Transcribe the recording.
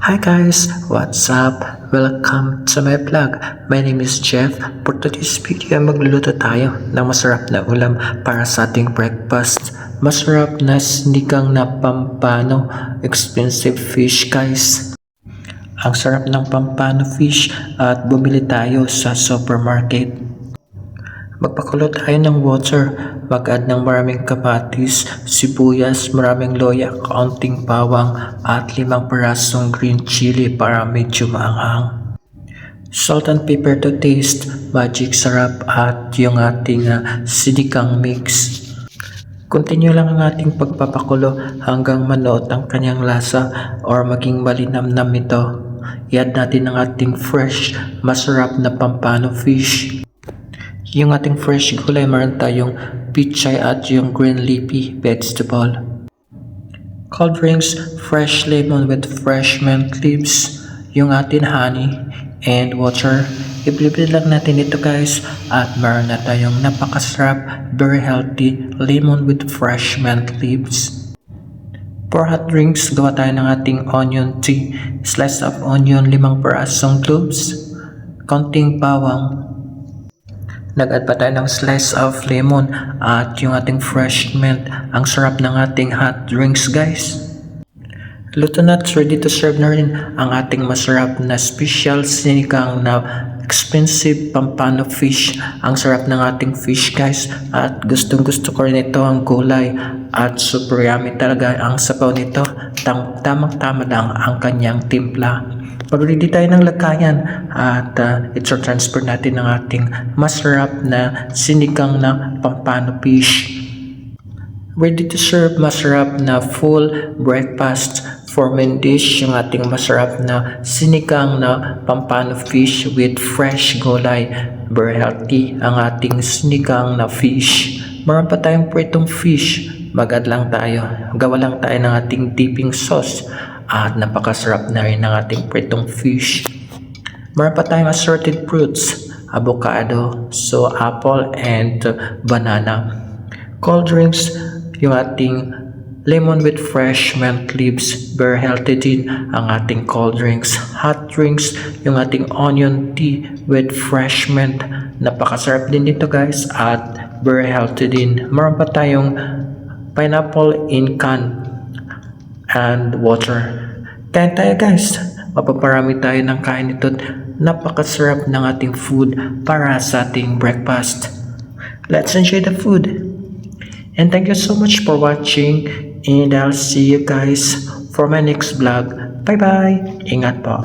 Hi guys, what's up? Welcome to my vlog. My name is Jeff. For today's video, magluluto tayo ng masarap na ulam para sa ating breakfast. Masarap na sinigang na pampano, expensive fish guys. Ang sarap ng pampano fish at bumili tayo sa supermarket. Magpakulo tayo ng water, mag-add ng maraming kamatis, sibuyas, maraming loya, kaunting bawang at 5 parasong green chili para medyo maanghang. Salt and pepper to taste, magic sarap at yung ating sinigang mix. Continue lang ang ating pagpapakulo hanggang manuot ang kanyang lasa or maging malinamnam ito. I-add natin ang ating fresh, masarap na pampano fish. Yung ating fresh gulay, meron tayong pichay at yung green leafy vegetable. Cold drinks, fresh lemon with fresh mint leaves, yung ating honey, and water. I-blend lang natin ito guys at meron na tayong napakasarap, very healthy lemon with fresh mint leaves. For hot drinks, gawa tayo ng ating onion tea, slice of onion, 5 parasong cloves, konting bawang. Nag-add pa tayo ng slice of lemon at yung ating fresh mint. Ang sarap ng ating hot drinks guys. Luto na at ready to serve na rin ang ating masarap na special sinigang na expensive pampano fish. Ang sarap ng ating fish guys at gustong gusto ko rin ito ang gulay at super yummy talaga ang sabaw nito. Tamang tama lang ang kanyang timpla. Pag-ready tayo ng lagayan at i-transfer natin ang ating masarap na sinigang na pampano fish. Ready to serve, masarap na full breakfast for main dish, yung ating masarap na sinigang na pampano fish with fresh gulay. Very healthy ang ating sinigang na fish. Meron pa tayong pritong fish. Mag-add lang tayo. Gawa lang tayo ng ating dipping sauce. At napakasarap na rin ng ating pritong fish. Meron pa tayong assorted fruits, avocado, so apple and banana. Cold drinks, yung ating lemon with fresh mint leaves, very healthy din ang ating cold drinks. Hot drinks, yung ating onion tea with fresh mint, napakasarap din dito guys at very healthy din. Meron pa tayong pineapple in can and water. Kain tayo guys, mapaparami tayo ng kain ito. Napakasarap ng ating food para sa ating breakfast. Let's enjoy the food. And thank you so much for watching and I'll see you guys for my next vlog. Bye bye. Ingat po.